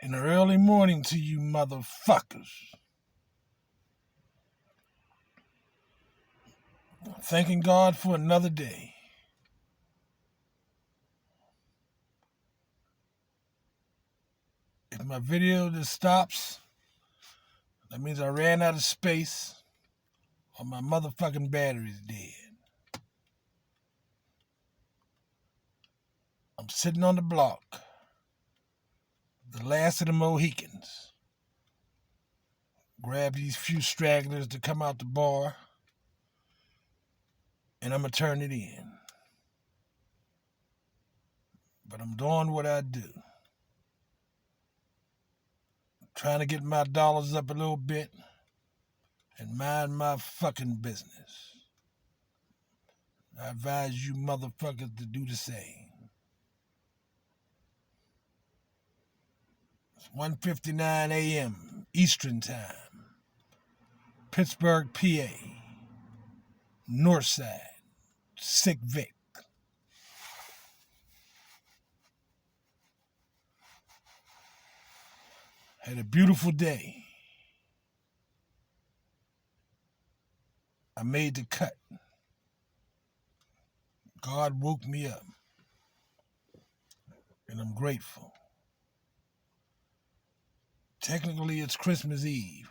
in the early morning to you motherfuckers. Thanking God for another day. If my video just stops, that means I ran out of space or my motherfucking battery's dead. I'm sitting on the block, the last of the Mohicans. Grab these few stragglers to come out the bar, and I'm going to turn it in. But I'm doing what I do. Trying to get my dollars up a little bit and mind my fucking business. I advise you motherfuckers to do the same. It's 1:59 a.m. Eastern Time. Pittsburgh, PA. Northside. Sick Vic. Had a beautiful day. I made the cut. God woke me up. And I'm grateful. Technically, it's Christmas Eve.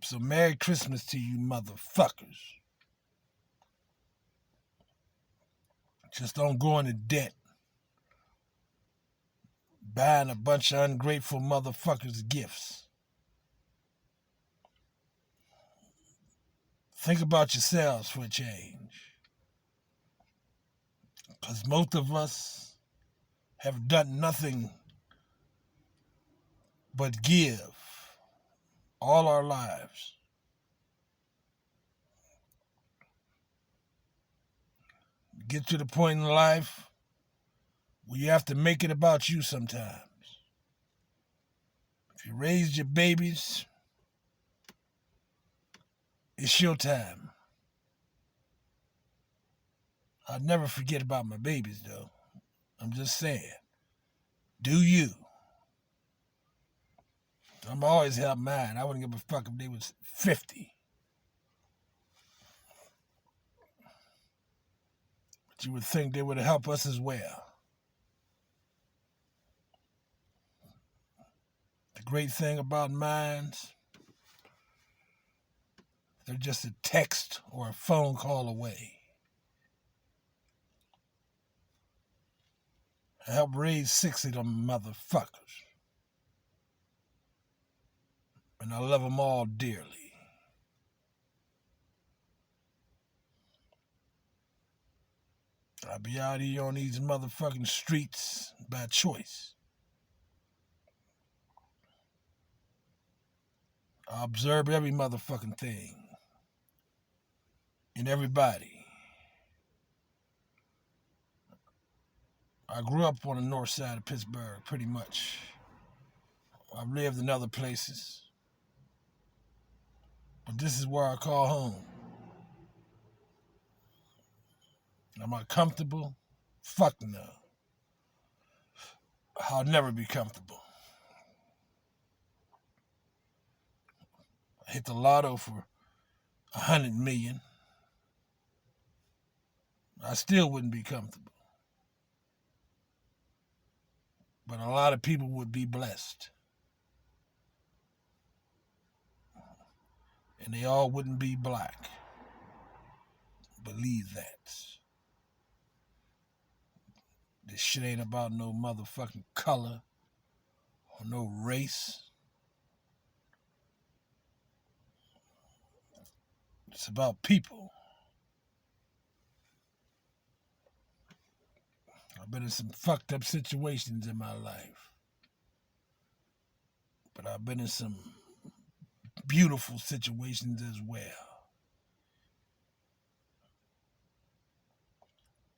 So Merry Christmas to you motherfuckers. Just don't go into debt. Buying a bunch of ungrateful motherfuckers gifts. Think about yourselves for a change. Because most of us have done nothing but give all our lives. Get to the point in life where you have to make it about you sometimes. If you raised your babies, it's your time. I'll never forget about my babies, though. I'm just saying. Do you? I'm always help mine. I wouldn't give a fuck if they was 50. But you would think they would help us as well. The great thing about mines, they're just a text or a phone call away. I helped raise 6 of them motherfuckers. And I love them all dearly. I be out here on these motherfucking streets by choice. I observe every motherfucking thing. And everybody. I grew up on the north side of Pittsburgh, pretty much. I've lived in other places. But this is where I call home. Am I comfortable? Fuck no. I'll never be comfortable. I hit the lotto for $100 million. I still wouldn't be comfortable. But a lot of people would be blessed. And they all wouldn't be black. Believe that. This shit ain't about no motherfucking color or no race. It's about people. I've been in some fucked up situations in my life. But I've been in some beautiful situations as well.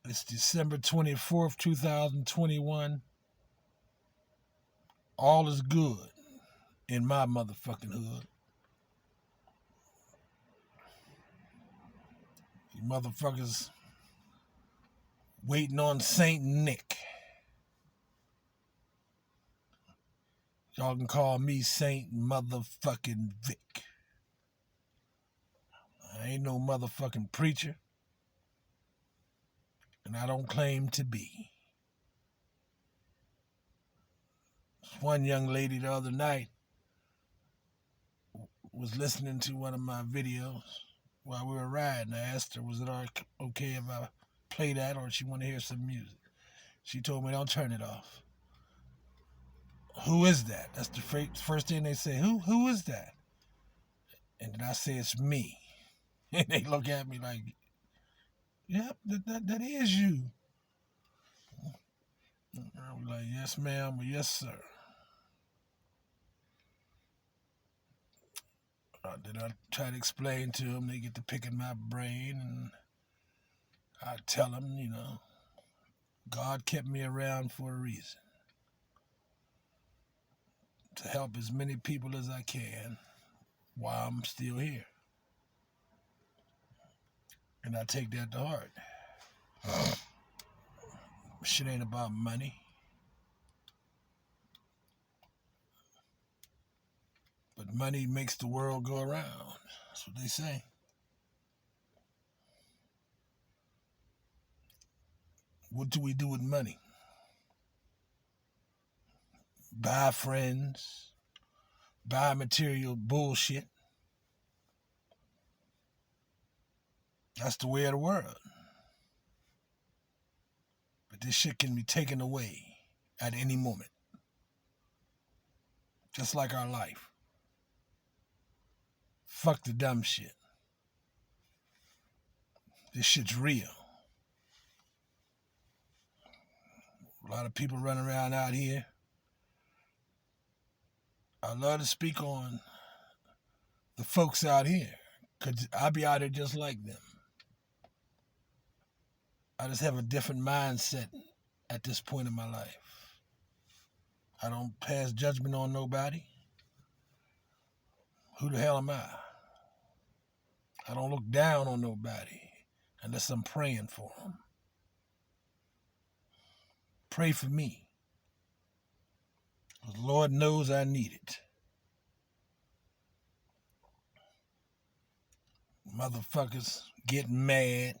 It's December 24th, 2021. All is good in my motherfucking hood. You motherfuckers waiting on Saint Nick. Y'all can call me Saint Motherfucking Vic. I ain't no motherfucking preacher, and I don't claim to be. One young lady the other night was listening to one of my videos while we were riding. I asked her, was it okay if I play that, or she want to hear some music? She told me, don't turn it off. Who is that? That's the first thing they say. Who is that? And then I say, it's me. And they look at me like, yep, that is you. I was like, yes, ma'am, or yes, sir. Then I try to explain to them. They get to picking my brain, and I tell them, God kept me around for a reason. To help as many people as I can while I'm still here. And I take that to heart. Shit ain't about money. But money makes the world go around. That's what they say. What do we do with money? Buy friends. Buy material bullshit. That's the way of the world. But this shit can be taken away at any moment. Just like our life. Fuck the dumb shit. This shit's real. A lot of people running around out here. I love to speak on the folks out here, because I be out here just like them. I just have a different mindset at this point in my life. I don't pass judgment on nobody. Who the hell am I? I don't look down on nobody unless I'm praying for them. Pray for me. The Lord knows I need it. Motherfuckers get mad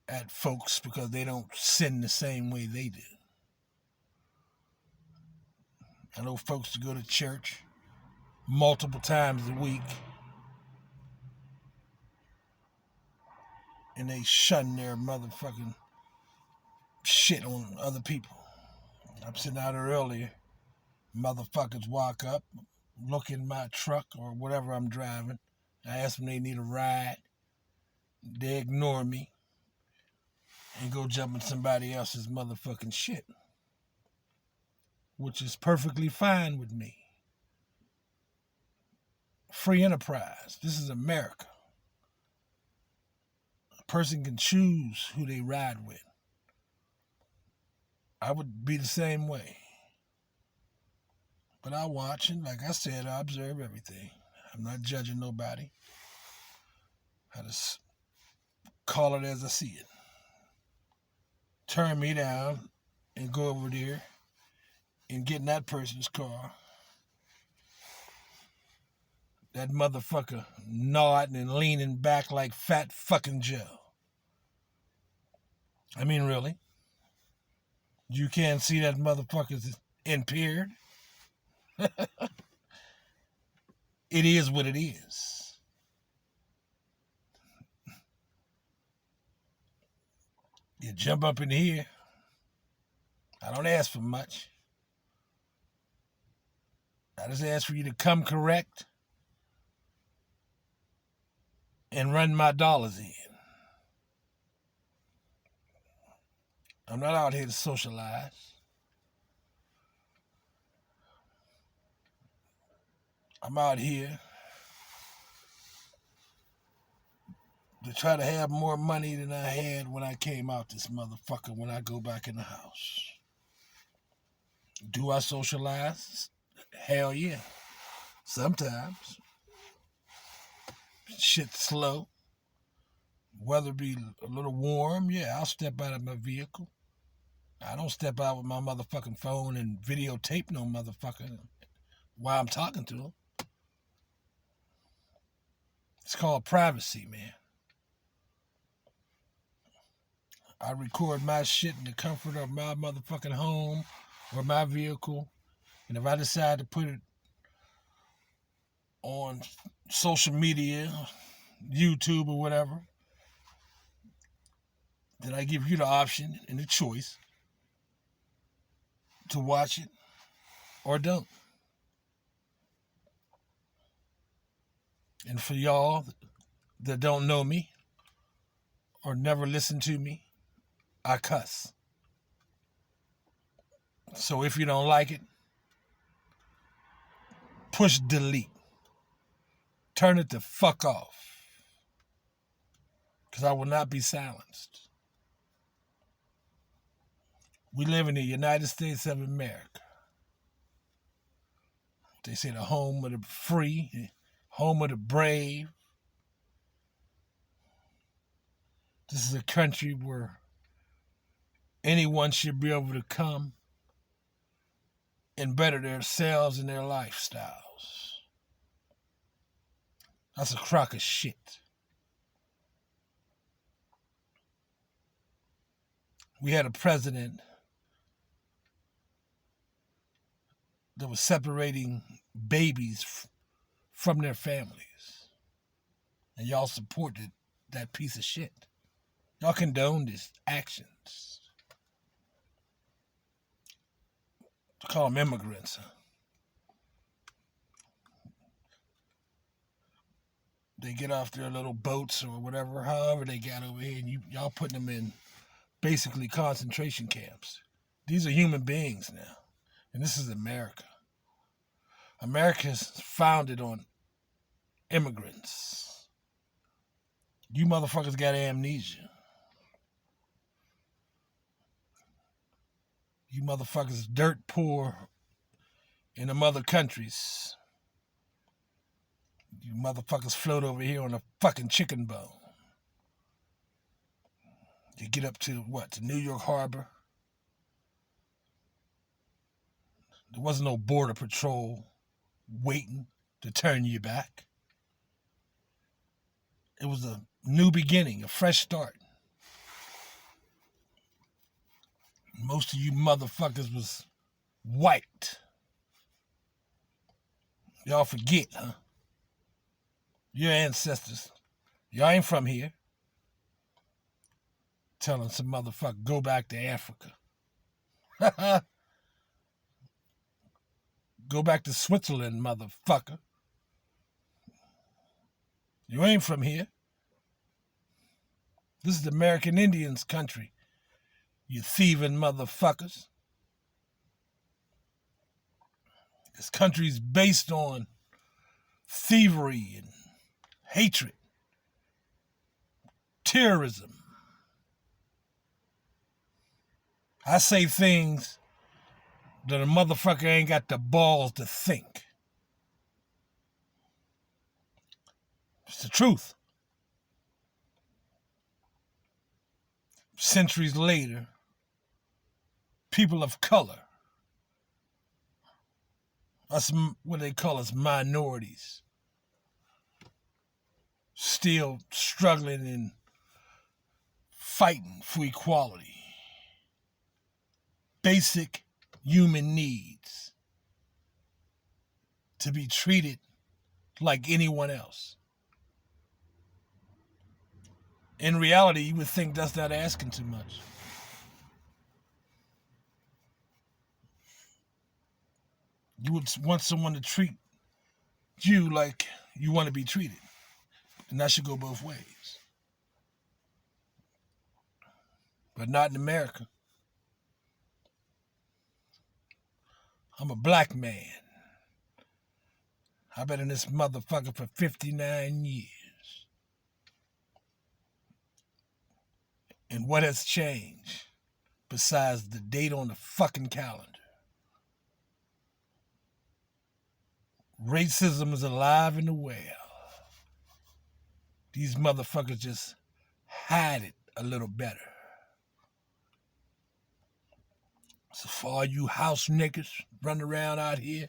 at folks because they don't sin the same way they do. I know folks that go to church multiple times a week and they shun their motherfucking shit on other people. I'm sitting out there earlier. Motherfuckers walk up, look in my truck or whatever I'm driving. I ask them if they need a ride. They ignore me and go jump in somebody else's motherfucking shit, which is perfectly fine with me. Free enterprise. This is America. A person can choose who they ride with. I would be the same way. But I watch, and like I said, I observe everything. I'm not judging nobody. I just call it as I see it. Turn me down and go over there and get in that person's car. That motherfucker nodding and leaning back like Fat fucking Joe. I mean, really? You can't see that motherfucker's impaired? It is what it is. You jump up in here. I don't ask for much. I just ask for you to come correct and run my dollars in. I'm not out here to socialize. I'm out here to try to have more money than I had when I came out this motherfucker when I go back in the house. Do I socialize? Hell yeah. Sometimes. Shit's slow. Weather be a little warm, yeah, I'll step out of my vehicle. I don't step out with my motherfucking phone and videotape no motherfucker. while I'm talking to them. It's called privacy, man. I record my shit in the comfort of my motherfucking home or my vehicle. And if I decide to put it on social media, YouTube or whatever, then I give you the option and the choice to watch it or don't. And for y'all that don't know me or never listen to me, I cuss. So if you don't like it, push delete. Turn it the fuck off. Because I will not be silenced. We live in the United States of America. They say the home of the free, home of the brave. This is a country where anyone should be able to come and better themselves and their lifestyles. That's a crock of shit. We had a president that was separating babies from their families. And y'all supported that piece of shit. Y'all condoned his actions. Call them immigrants. They get off their little boats or whatever, however they got over here, and y'all putting them in basically concentration camps. These are human beings now. And this is America. America's founded on immigrants. You motherfuckers got amnesia. You motherfuckers dirt poor in the mother countries. You motherfuckers float over here on a fucking chicken bone. You get up to what? To New York Harbor. There wasn't no border patrol waiting to turn you back. It was a new beginning, a fresh start. Most of you motherfuckers was white. Y'all forget, huh? Your ancestors. Y'all ain't from here. Telling some motherfucker, go back to Africa. Go back to Switzerland, motherfucker. You ain't from here. This is the American Indians' country, you thieving motherfuckers. This country's based on thievery and hatred, terrorism. I say things that a motherfucker ain't got the balls to think. It's the truth. Centuries later, people of color, us, what they call us, minorities, still struggling and fighting for equality. Basic human needs to be treated like anyone else. In reality, you would think that's not asking too much. You would want someone to treat you like you want to be treated. And that should go both ways. But not in America. I'm a black man. I've been in this motherfucker for 59 years. And what has changed besides the date on the fucking calendar? Racism is alive and well. These motherfuckers just hide it a little better. So for all you house niggas running around out here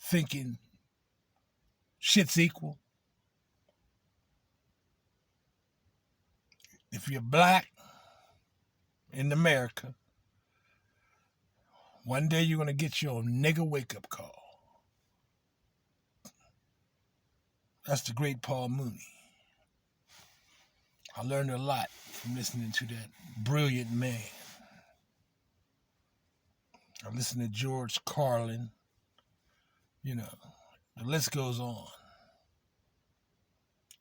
thinking shit's equal. If you're black in America, one day you're going to get your nigga wake-up call. That's the great Paul Mooney. I learned a lot from listening to that brilliant man. I listened to George Carlin. You know, the list goes on.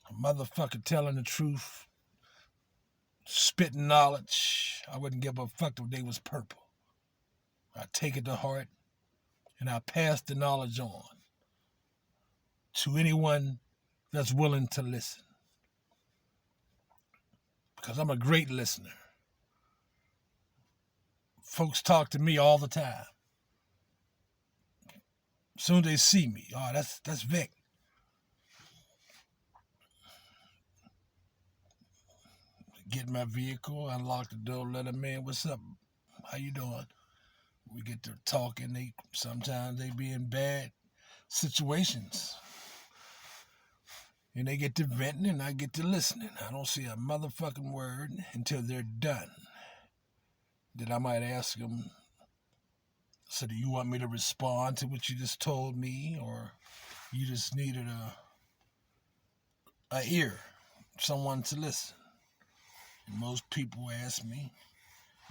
A motherfucker telling the truth, spitting knowledge. I wouldn't give a fuck if they was purple. I take it to heart, and I pass the knowledge on to anyone that's willing to listen. Because I'm a great listener. Folks talk to me all the time. As soon as they see me, oh, that's Vic. Get in my vehicle, unlock the door, let them in. What's up? How you doing? We get to talking. Sometimes they be in bad situations. And they get to venting and I get to listening. I don't say a motherfucking word until they're done. Then I might ask them, so do you want me to respond to what you just told me? Or you just needed a ear, someone to listen? And most people ask me,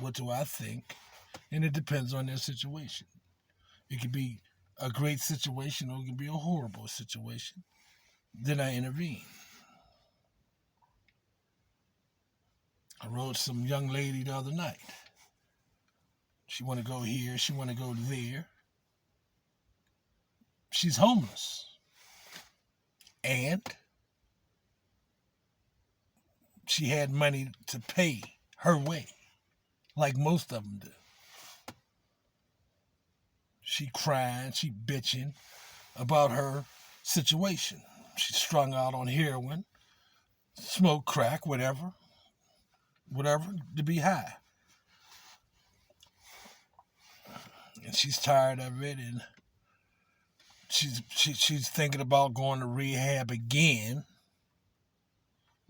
what do I think? And it depends on their situation. It could be a great situation or it could be a horrible situation. Then I intervene. I wrote some young lady the other night. She want to go here, she want to go there. She's homeless. And she had money to pay her way, like most of them do. She crying, she bitching about her situation. She's strung out on heroin, smoke crack, whatever, to be high. And she's tired of it, and she's thinking about going to rehab again.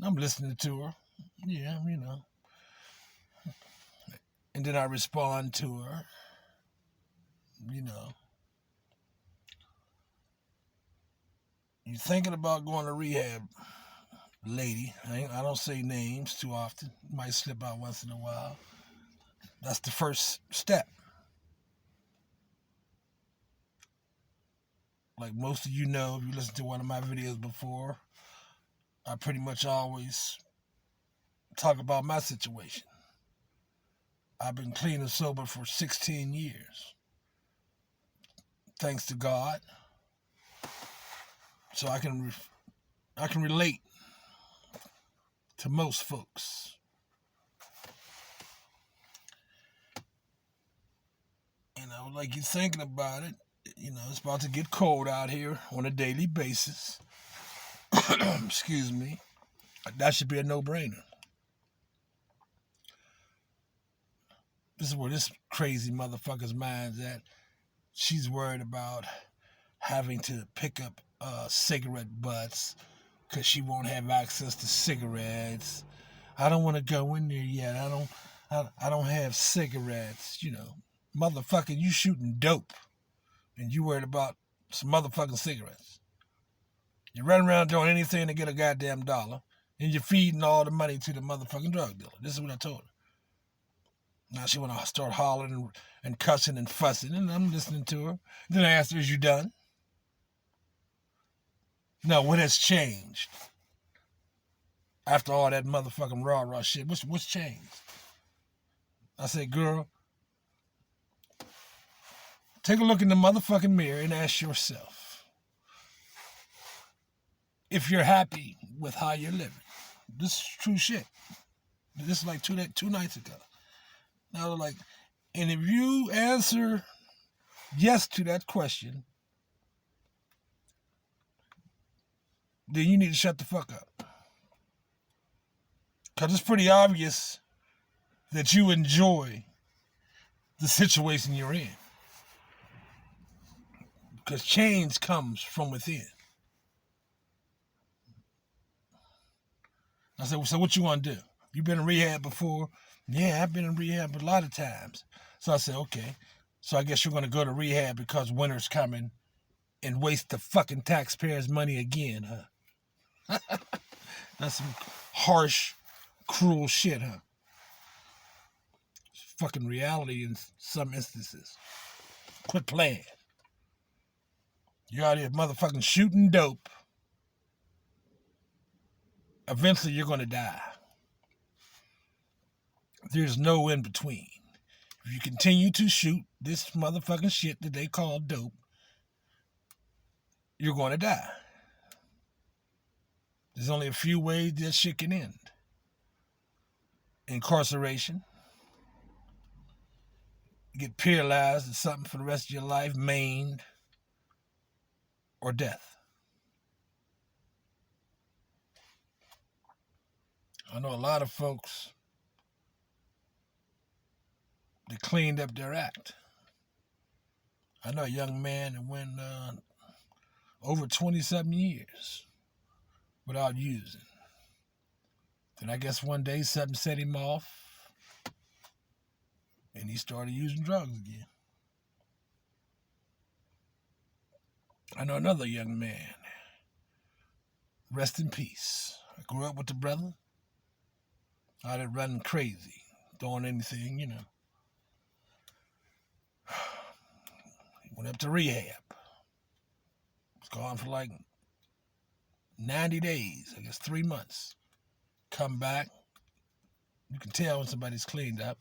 I'm listening to her. Yeah, you know. And then I respond to her. You know. You thinking about going to rehab, lady. I don't say names too often. Might slip out once in a while. That's the first step. Like most of you know, if you listened to one of my videos before, I pretty much always talk about my situation. I've been clean and sober for 16 years. Thanks to God. So I can relate to most folks. You know, like you're thinking about it, you know, it's about to get cold out here on a daily basis. Excuse me. That should be a no-brainer. This is where this crazy motherfucker's mind's at. She's worried about having to pick up cigarette butts because she won't have access to cigarettes. I don't want to go in there yet. I don't have cigarettes. You know, motherfucker, you shooting dope, and you worried about some motherfucking cigarettes. You run around doing anything to get a goddamn dollar, and you're feeding all the money to the motherfucking drug dealer. This is what I told her. Now she want to start hollering and cussing and fussing, and I'm listening to her. Then I asked her, is you done? No, what has changed? After all that motherfucking rah-rah shit, what's changed? I said, girl, take a look in the motherfucking mirror and ask yourself if you're happy with how you're living. This is true shit. This is like two nights ago. Now, like, and if you answer yes to that question, then you need to shut the fuck up. Because it's pretty obvious that you enjoy the situation you're in. Because change comes from within. I said, so what you want to do? You been in rehab before? Yeah, I've been in rehab a lot of times. So I said, okay. So I guess you're going to go to rehab because winter's coming and waste the fucking taxpayers' money again, huh? That's some harsh, cruel shit, huh? It's fucking reality in some instances. Quit playing. You're out here motherfucking shooting dope. Eventually you're going to die. There's no in between. If you continue to shoot this motherfucking shit that they call dope, you're going to die. There's only a few ways that shit can end. Incarceration. You get paralyzed or something for the rest of your life, maimed, or death. I know a lot of folks that cleaned up their act. I know a young man that went over 27 years without using. Then I guess one day something set him off and he started using drugs again. I know another young man, rest in peace. I grew up with the brother. I did running crazy, doing anything, you know. He went up to rehab. Was gone for like 90 days, I guess 3 months. Come back. You can tell when somebody's cleaned up.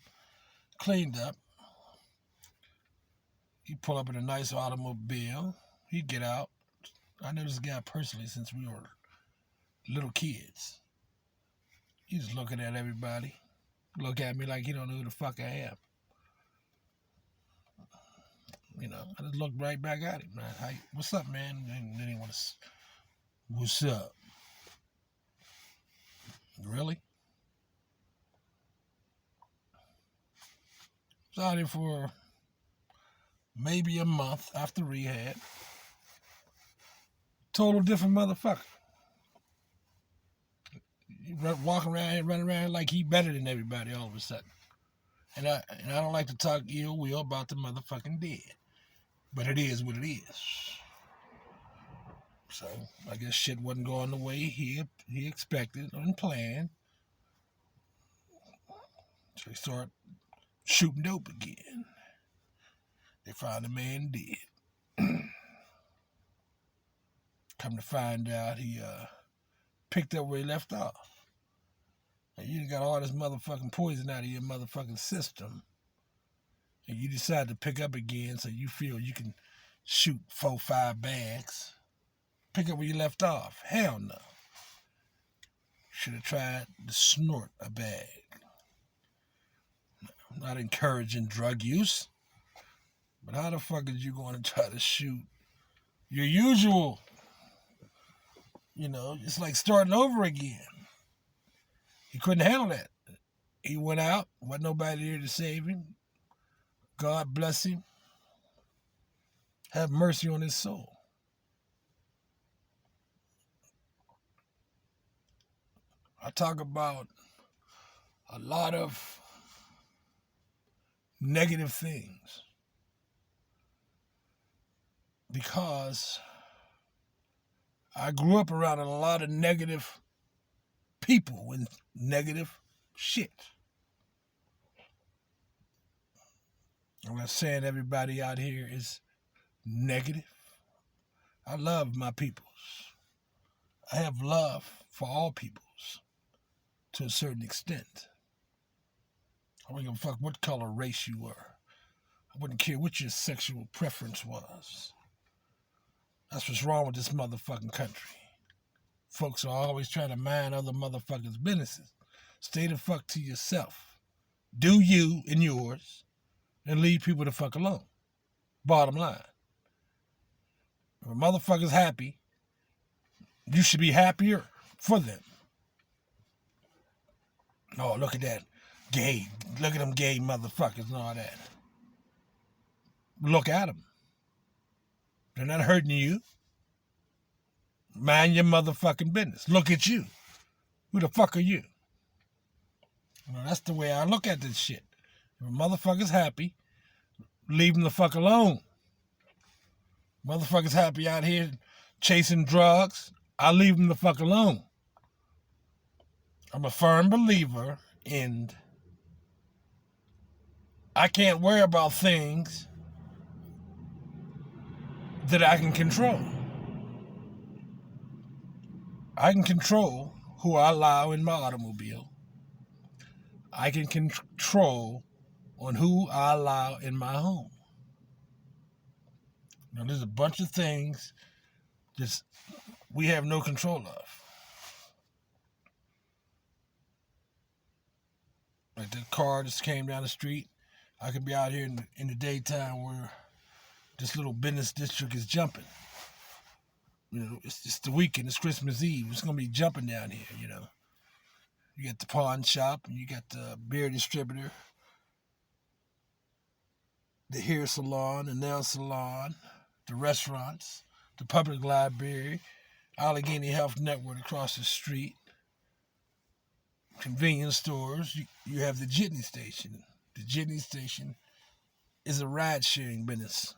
He'd pull up in a nice automobile. He'd get out. I know this guy personally since we were little kids. He's just looking at everybody. Look at me like he don't know who the fuck I am. You know, I just looked right back at him. Man. What's up, man? And then he want to, what's up? Really? I was out here for maybe a month after rehab. Total different motherfucker. Walking around here, running around like he better than everybody all of a sudden. And I don't like to talk ill will about the motherfucking dead. But it is what it is. So I guess shit wasn't going the way he expected and planned. So he started shooting dope again. They found the man dead. Come to find out, he picked up where he left off. And you got all this motherfucking poison out of your motherfucking system. And you decide to pick up again so you feel you can shoot 4, 5 bags. Pick up where you left off. Hell no. Should have tried to snort a bag. I'm not encouraging drug use. But how the fuck is you going to try to shoot your usual? You know, it's like starting over again. He couldn't handle that. He went out. Wasn't nobody there to save him. God bless him. Have mercy on his soul. I talk about a lot of negative things because I grew up around a lot of negative people and negative shit. I'm not saying everybody out here is negative. I love my peoples. I have love for all peoples to a certain extent. I wouldn't give a fuck what color, race you were. I wouldn't care what your sexual preference was. That's what's wrong with this motherfucking country. Folks are always trying to mind other motherfuckers' businesses. Stay the fuck to yourself. Do you and yours, and leave people the fuck alone. Bottom line. If a motherfucker's happy, you should be happier for them. Oh, look at that. Gay. Look at them gay motherfuckers and all that. Look at them. They're not hurting you. Mind your motherfucking business. Look at you. Who the fuck are you? That's the way I look at this shit. If a motherfucker's happy, leave him the fuck alone. Motherfuckers happy out here chasing drugs, I leave him the fuck alone. I'm a firm believer in I can't worry about things that I can control. I can control who I allow in my automobile. I can control on who I allow in my home. Now, there's a bunch of things just we have no control of. Like that car just came down the street. I could be out here in the daytime where this little business district is jumping. It's the weekend. It's Christmas Eve. It's going to be jumping down here, You got the pawn shop, and you got the beer distributor, the hair salon, the nail salon, the restaurants, the public library, Allegheny Health Network across the street, convenience stores. You have the jitney station. The jitney station is a ride-sharing business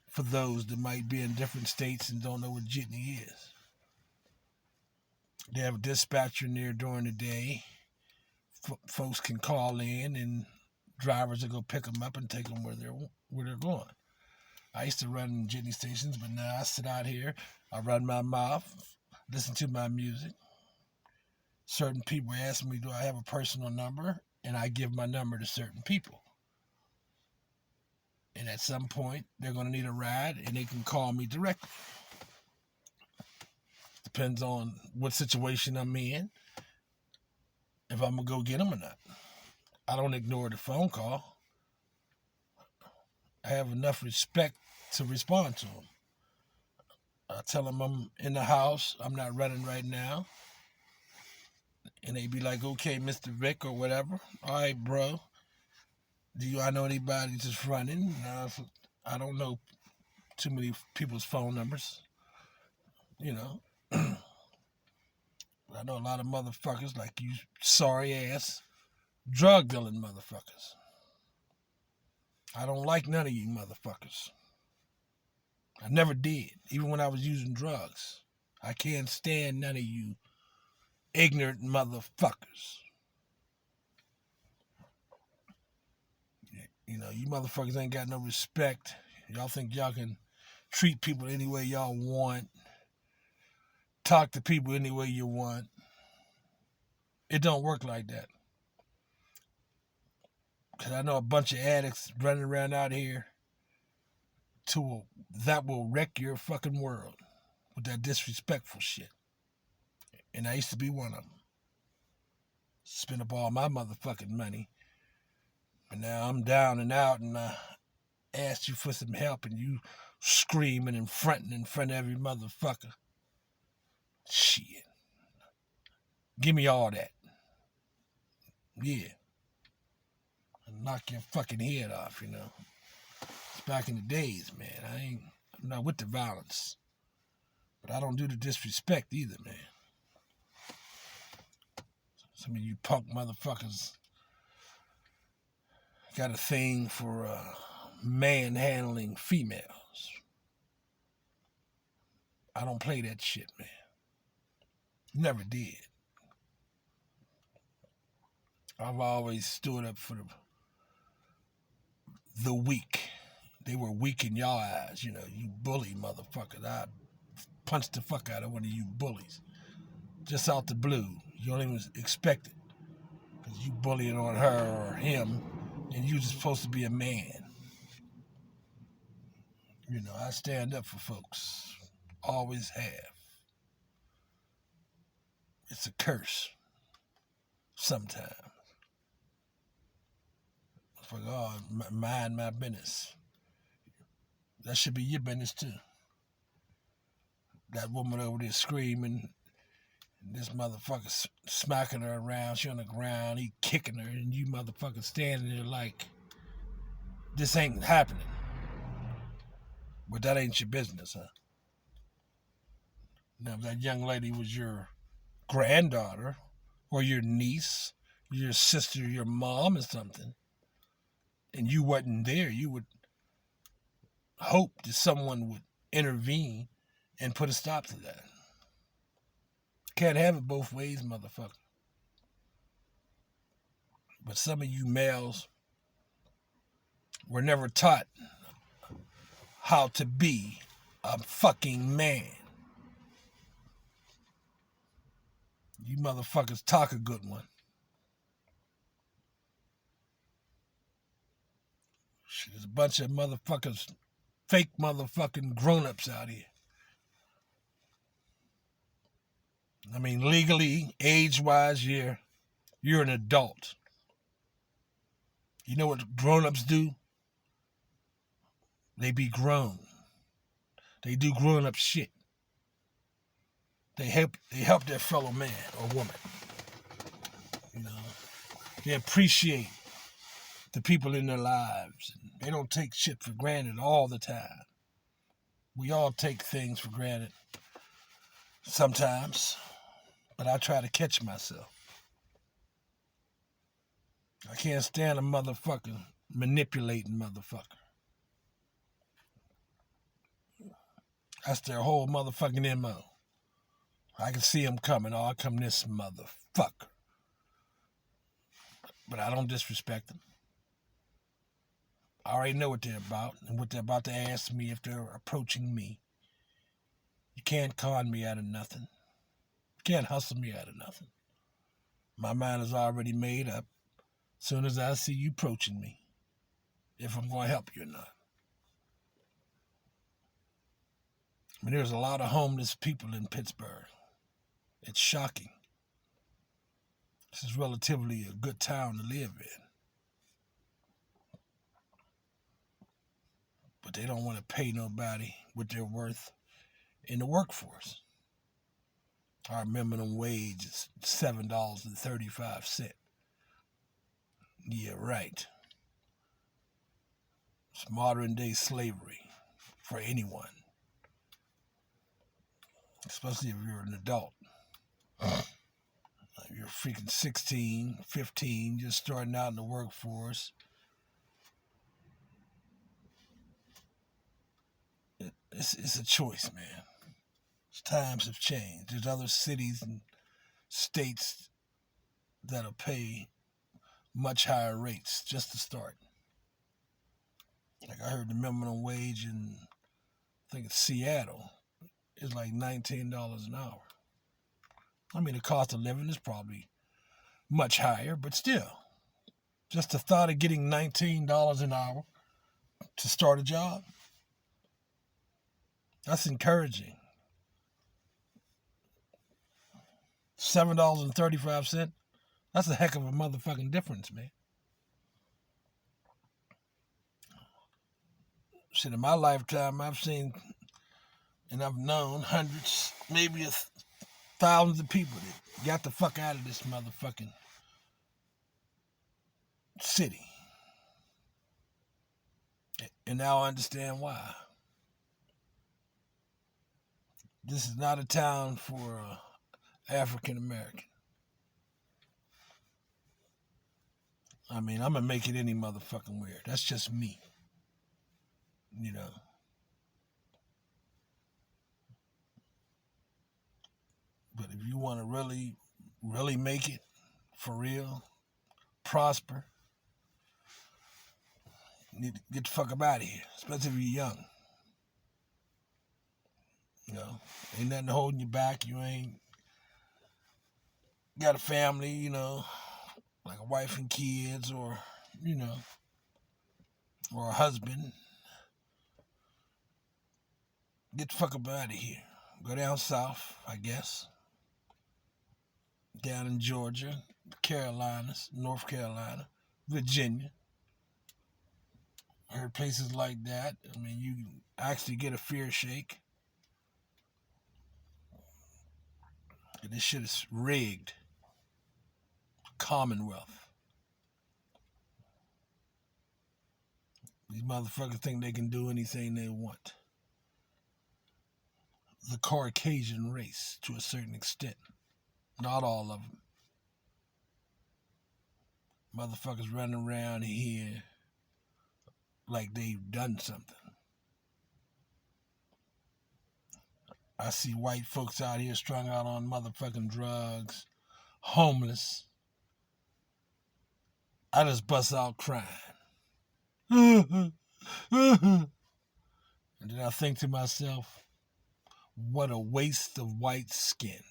for those that might be in different states and don't know what jitney is. They have a dispatcher in there during the day. Folks can call in and drivers will go pick them up and take them where they're going. I used to run jitney stations, but now I sit out here, I run my mouth, listen to my music. Certain people ask me, do I have a personal number? And I give my number to certain people. And at some point, they're going to need a ride, and they can call me directly. Depends on what situation I'm in, if I'm going to go get them or not. I don't ignore the phone call. I have enough respect to respond to them. I tell them I'm in the house, I'm not running right now. And they be like, okay, Mr. Vic or whatever. All right, bro. I know anybody just running? I don't know too many people's phone numbers. I know a lot of motherfuckers like you sorry ass drug dealing motherfuckers. I don't like none of you motherfuckers. I never did, even when I was using drugs. I can't stand none of you ignorant motherfuckers. You motherfuckers ain't got no respect. Y'all think y'all can treat people any way y'all want, talk to people any way you want. It don't work like that. Because I know a bunch of addicts running around out here that will wreck your fucking world with that disrespectful shit. And I used to be one of them. Spend up all my motherfucking money. But now I'm down and out, and I asked you for some help, and you screaming and fronting in front of every motherfucker. Shit. Give me all that. Yeah. And knock your fucking head off, It's back in the days, man. I'm not with the violence. But I don't do the disrespect either, man. Some of you punk motherfuckers got a thing for manhandling females. I don't play that shit, man. Never did. I've always stood up for the weak. They were weak in your eyes, you bully motherfuckers. I punched the fuck out of one of you bullies. Just out the blue. You don't even expect it. Because you bullying on her or him, and you just supposed to be a man. I stand up for folks. Always have. It's a curse. Sometimes. It's like, mind my business. That should be your business too. That woman over there screaming, this motherfucker smacking her around, she on the ground, he kicking her, and you motherfuckers standing there like, this ain't happening. But that ain't your business, huh? Now, if that young lady was your granddaughter or your niece, your sister, your mom or something, and you wasn't there, you would hope that someone would intervene and put a stop to that. Can't have it both ways, motherfucker. But some of you males were never taught how to be a fucking man. You motherfuckers talk a good one. Shit, there's a bunch of motherfuckers, fake motherfucking grown-ups out here. I mean, legally, age-wise, you're an adult. You know what grown-ups do? They be grown. They do grown-up shit. They help their fellow man or woman. You know, they appreciate the people in their lives. They don't take shit for granted all the time. We all take things for granted sometimes, but I try to catch myself. I can't stand a motherfucker manipulating motherfucker. That's their whole motherfucking MO. I can see them coming. Oh, I come this motherfucker. But I don't disrespect them. I already know what they're about and what they're about to ask me if they're approaching me. You can't con me out of nothing. You can't hustle me out of nothing. My mind is already made up as soon as I see you approaching me, if I'm going to help you or not. I mean, there's a lot of homeless people in Pittsburgh. It's shocking. This is relatively a good town to live in. But they don't want to pay nobody what they're worth in the workforce. Our minimum wage is $7.35. Yeah, right. It's modern day slavery for anyone, especially if you're an adult. If you're freaking 16, 15, just starting out in the workforce. It's a choice, man. Times have changed. There's other cities and states that'll pay much higher rates just to start. Like I heard the minimum wage in, I think it's Seattle, is like $19 an hour. I mean, the cost of living is probably much higher, but still, just the thought of getting $19 an hour to start a job, that's encouraging. $7.35, that's a heck of a motherfucking difference, man. Shit, in my lifetime, I've seen and I've known hundreds, maybe thousands of people that got the fuck out of this motherfucking city. And now I understand why. This is not a town for African American. I mean, I'm going to make it any motherfucking weird. That's just me. You know. But if you want to really, really make it for real, prosper, you need to get the fuck up out of here, especially if you're young. You know, ain't nothing holding you back. You ain't got a family, you know, like a wife and kids or, you know, or a husband. Get the fuck up out of here. Go down south, I guess. Down in Georgia, Carolinas, North Carolina, Virginia. I heard places like that. I mean, you actually get a fair shake. And this shit is rigged. Commonwealth. These motherfuckers think they can do anything they want. the Caucasian race to a certain extent. Not all of them. Motherfuckers running around here like they've done something. I see white folks out here strung out on motherfucking drugs, homeless. I just bust out crying. And then I think to myself, what a waste of white skin.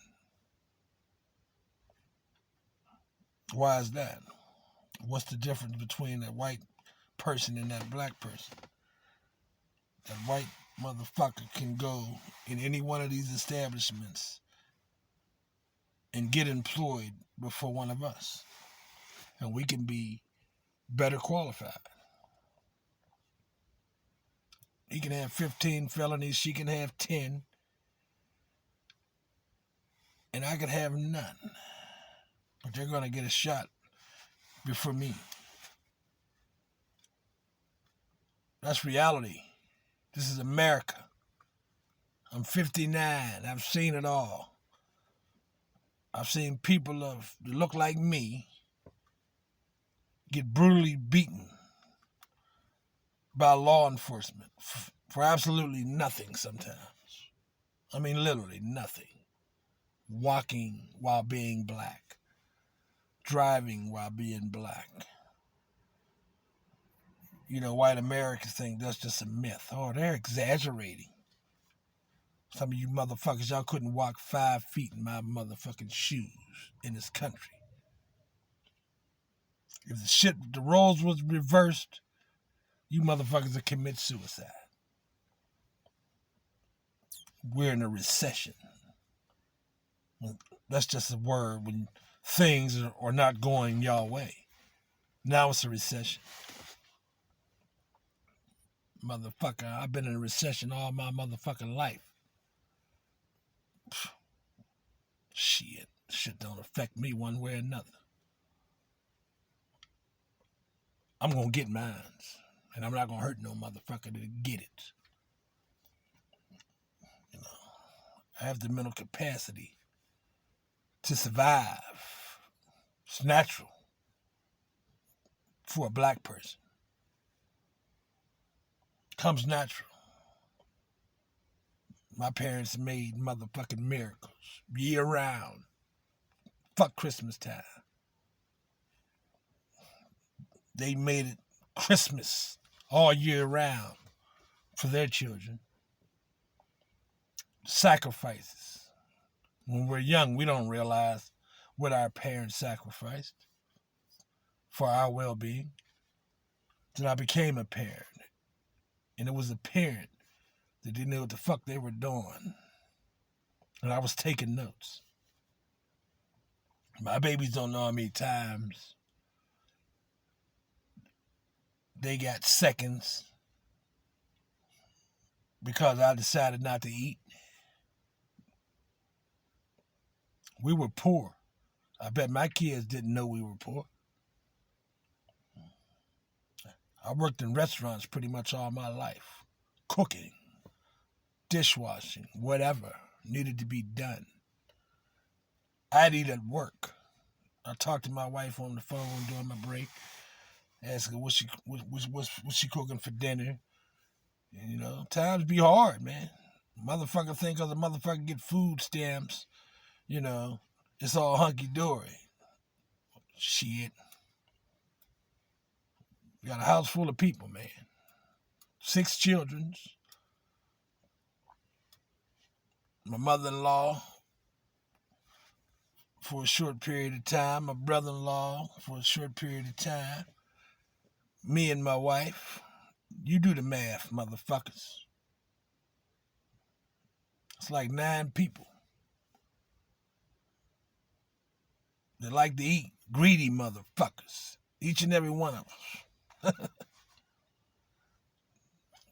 Why is that? What's the difference between that white person and that black person? That white motherfucker can go in any one of these establishments and get employed before one of us. And we can be better qualified. He can have 15 felonies, she can have 10, and I could have none. But they're going to get a shot before me. That's reality. This is America. I'm 59. I've seen it all. I've seen people that look like me get brutally beaten by law enforcement for absolutely nothing sometimes. I mean, literally nothing. Walking while being black. Driving while being black. You know, white Americans think that's just a myth. Oh, they're exaggerating. Some of you motherfuckers, y'all couldn't walk 5 feet in my motherfucking shoes in this country. If the roles was reversed, you motherfuckers would commit suicide. We're in a recession. That's just a word when things are not going your way. Now it's a recession. Motherfucker, I've been in a recession all my motherfucking life. Shit don't affect me one way or another. I'm gonna get mine, and I'm not gonna hurt no motherfucker to get it. You know, I have the mental capacity to survive. It's natural for a black person. Comes natural. My parents made motherfucking miracles year round. Fuck Christmas time. They made it Christmas all year round for their children. Sacrifices. When we're young, we don't realize what our parents sacrificed for our well-being. Then I became a parent. And it was apparent that they knew what the fuck they were doing. And I was taking notes. My babies don't know how many times they got seconds because I decided not to eat. We were poor. I bet my kids didn't know we were poor. I worked in restaurants pretty much all my life. Cooking, dishwashing, whatever needed to be done. I'd eat at work. I talked to my wife on the phone during my break, ask her what she cooking for dinner. And, you know, times be hard, man. Motherfucker think because a motherfucker get food stamps, you know, it's all hunky-dory. Shit. We got a house full of people, man. 6 children. My mother-in-law for a short period of time. My brother-in-law for a short period of time. Me and my wife. You do the math, motherfuckers. It's like 9 people. They like to eat. Greedy motherfuckers. Each and every one of us.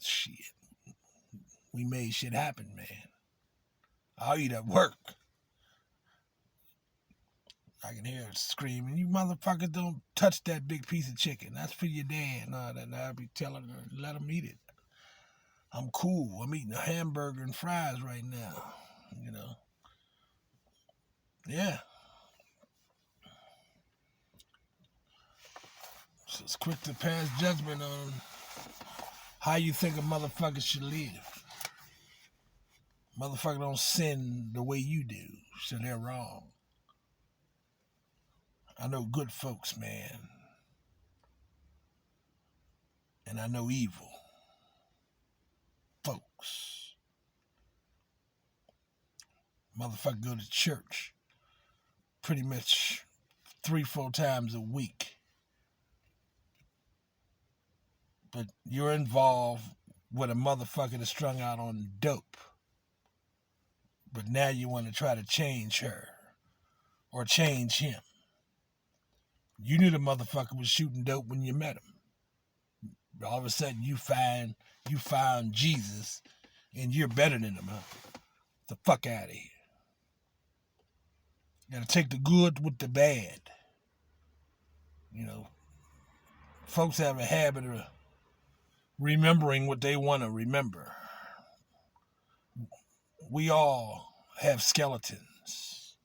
Shit. We made shit happen, man. I'll eat at work. I can hear her screaming, you motherfuckers don't touch that big piece of chicken. That's for your dad. No, I'll be telling her, let him eat it. I'm cool. I'm eating a hamburger and fries right now. You know. Yeah. So it's quick to pass judgment on how you think a motherfucker should live. Motherfucker don't sin the way you do, so they're wrong. I know good folks, man. And I know evil folks. Motherfucker go to church pretty much 3-4 times a week. But you're involved with a motherfucker that's strung out on dope. But now you want to try to change her or change him. You knew the motherfucker was shooting dope when you met him. But all of a sudden you found Jesus and you're better than him, huh? The fuck out of here. You gotta take the good with the bad. You know, folks have a habit of remembering what they want to remember. We all have skeletons.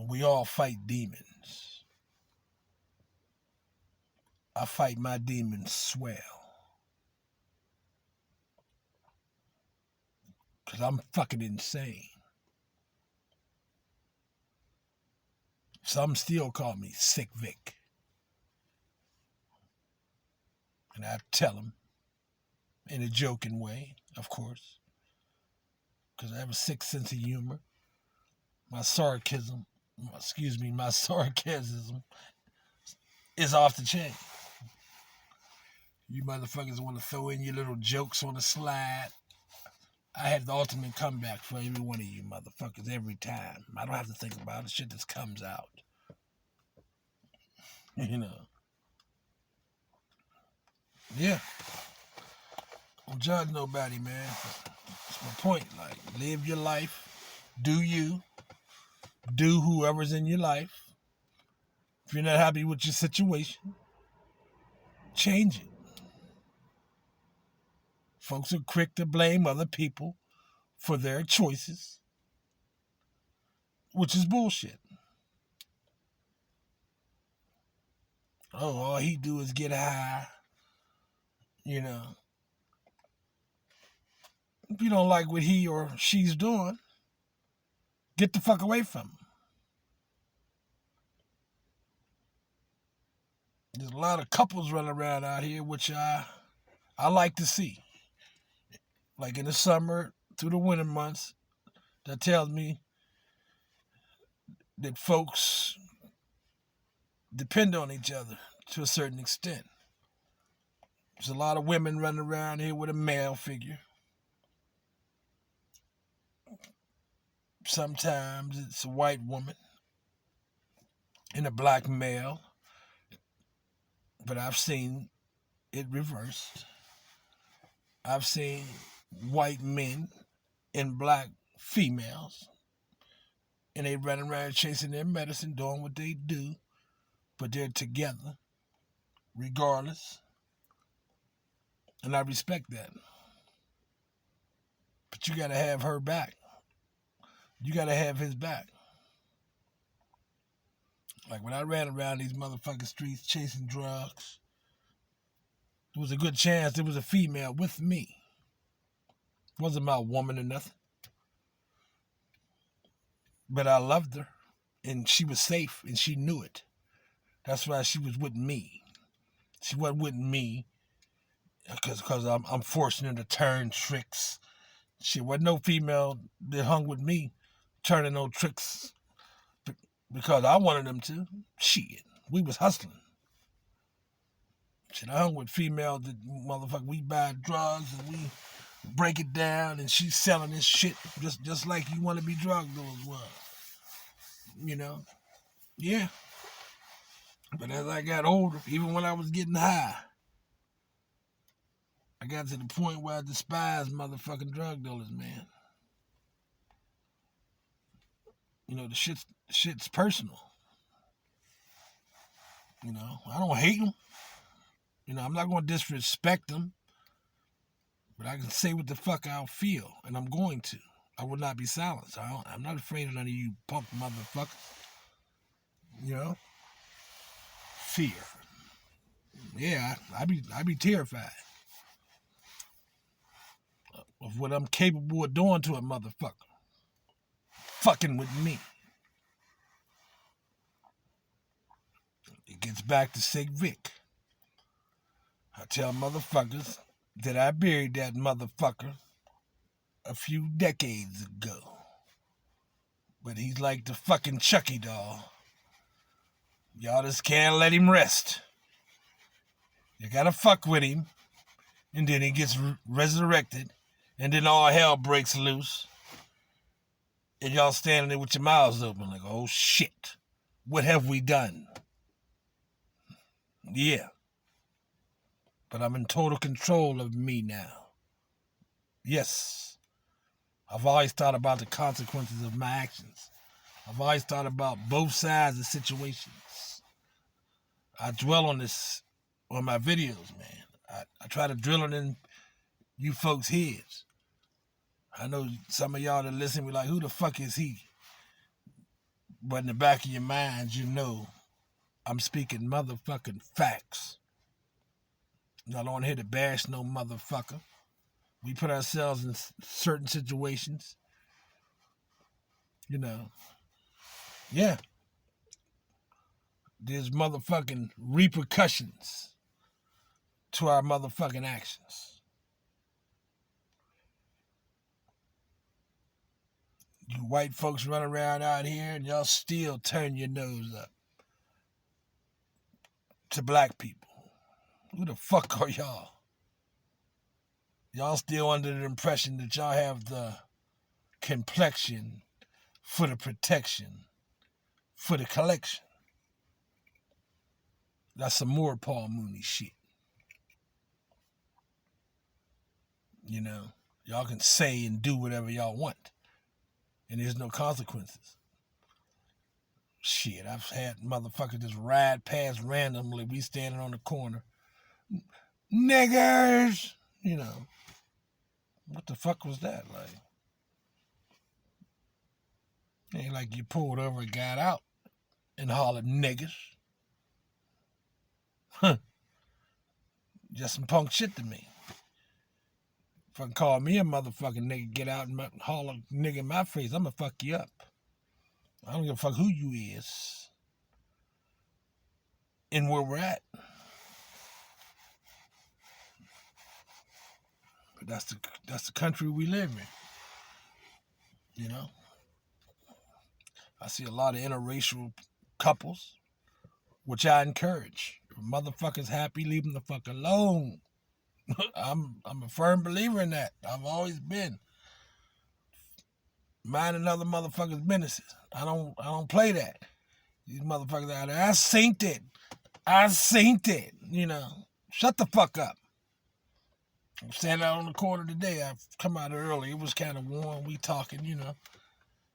We all fight demons. I fight my demons swell. Because I'm fucking insane. Some still call me Sick Vic. And I tell them, in a joking way, of course, because I have a sick sense of humor. My sarcasm is off the chain. You motherfuckers want to throw in your little jokes on the slide. I have the ultimate comeback for every one of you motherfuckers every time. I don't have to think about it. Shit just comes out. You know. Yeah. Don't judge nobody, man. That's my point. Like, live your life. Do you. Do whoever's in your life. If you're not happy with your situation, change it. Folks are quick to blame other people for their choices, which is bullshit. Oh, all he do is get high. You know. If you don't like what he or she's doing, get the fuck away from him. There's a lot of couples running around out here, which I like to see. Like in the summer, through the winter months, that tells me that folks depend on each other to a certain extent. There's a lot of women running around here with a male figure. Sometimes it's a white woman and a black male, but I've seen it reversed. I've seen white men and black females, and they run around chasing their medicine, doing what they do, but they're together regardless, and I respect that. But you gotta have her back. You gotta have his back. Like when I ran around these motherfucking streets chasing drugs, there was a good chance there was a female with me. It wasn't my woman or nothing. But I loved her, and she was safe, and she knew it. That's why she was with me. She wasn't with me because I'm forcing her to turn tricks. She wasn't no female that hung with me turning no tricks because I wanted them to. Shit, we was hustling. Shit, I hung with females that motherfucker, we buy drugs and we break it down, and she's selling this shit just like you want to be drug dealers was. You know? Yeah. But as I got older, even when I was getting high, I got to the point where I despised motherfucking drug dealers, man. You know, the shit's personal. You know, I don't hate them. You know, I'm not going to disrespect them. But I can say what the fuck I feel, and I'm going to. I will not be silenced. I'm not afraid of none of you punk motherfuckers. You know? Fear. Yeah, I be terrified of what I'm capable of doing to a motherfucker. Fucking with me. It gets back to Sick Vic. I tell motherfuckers that I buried that motherfucker a few decades ago. But he's like the fucking Chucky doll. Y'all just can't let him rest. You gotta fuck with him, and then he gets resurrected, and then all hell breaks loose. And y'all standing there with your mouths open like, oh shit, what have we done? Yeah. But I'm in total control of me now. Yes. I've always thought about the consequences of my actions. I've always thought about both sides of situations. I dwell on this on my videos, man. I try to drill it in you folks' heads. I know some of y'all that listen be like, who the fuck is he? But in the back of your minds, you know I'm speaking motherfucking facts. Not on here to bash no motherfucker. We put ourselves in certain situations. You know. Yeah. There's motherfucking repercussions to our motherfucking actions. You white folks run around out here and y'all still turn your nose up to black people. Who the fuck are y'all? Y'all still under the impression that y'all have the complexion for the protection, for the collection. That's some more Paul Mooney shit. You know, y'all can say and do whatever y'all want, and there's no consequences. Shit, I've had motherfuckers just ride past randomly. We standing on the corner. Niggers! You know, what the fuck was that like? Ain't like you pulled over and got out and hollered niggers. Huh. Just some punk shit to me. Fucking call me a motherfucking nigga, get out and holler nigga in my face, I'ma fuck you up. I don't give a fuck who you is and where we're at. But that's the country we live in. You know? I see a lot of interracial couples, which I encourage. If a motherfucker's happy, leave him the fuck alone. I'm a firm believer in that. I've always been. Mind another motherfucker's businesses. I don't play that. These motherfuckers out there, I seen it. You know, shut the fuck up. I'm standing out on the corner today. I've come out early. It was kind of warm. We talking, you know.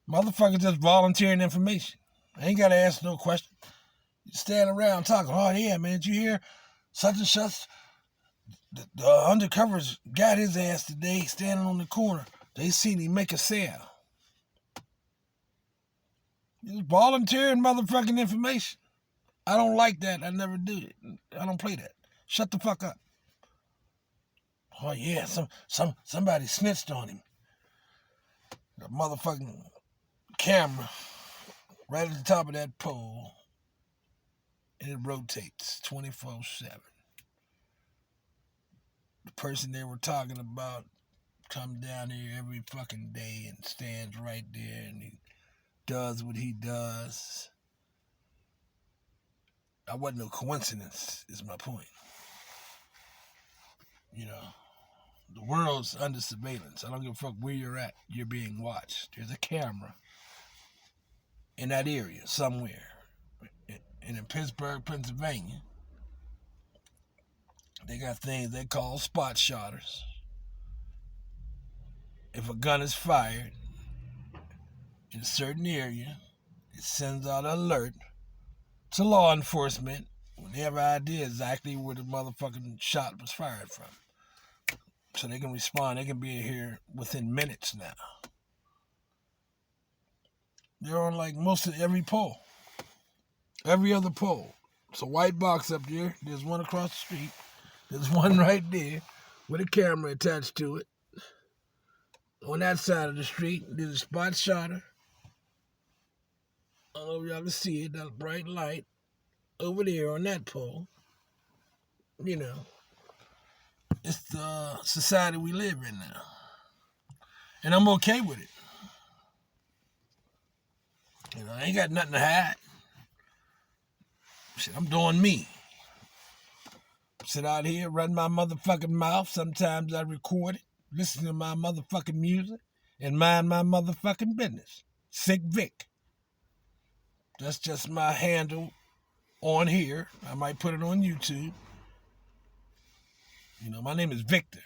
Motherfuckers just volunteering information. I ain't got to ask no question. You stand around talking. Oh, yeah, man, did you hear such and such? The undercovers got his ass today standing on the corner. They seen him make a sale. Just volunteering motherfucking information. I don't like that. I never do it. I don't play that. Shut the fuck up. Oh yeah, somebody snitched on him. The motherfucking camera right at the top of that pole, and it rotates 24/7. The person they were talking about comes down here every fucking day and stands right there, and he does what he does. That wasn't no coincidence, is my point. You know, the world's under surveillance. I don't give a fuck where you're at. You're being watched. There's a camera in that area somewhere. And in Pittsburgh, Pennsylvania, they got things they call spot shotters. If a gun is fired in a certain area, it sends out an alert to law enforcement when they have an idea exactly where the motherfucking shot was fired from. So they can respond. They can be here within minutes now. They're on like most of every pole. Every other pole. It's a white box up there. There's one across the street. There's one right there with a camera attached to it. On that side of the street, there's a spot shotter. I don't know if y'all can see it, that bright light over there on that pole. You know, it's the society we live in now. And I'm okay with it. You know, I ain't got nothing to hide. Shit, I'm doing me. Sit out here, run my motherfucking mouth. Sometimes I record it, listen to my motherfucking music, and mind my motherfucking business. Sick Vic. That's just my handle on here. I might put it on YouTube. You know, my name is Victor.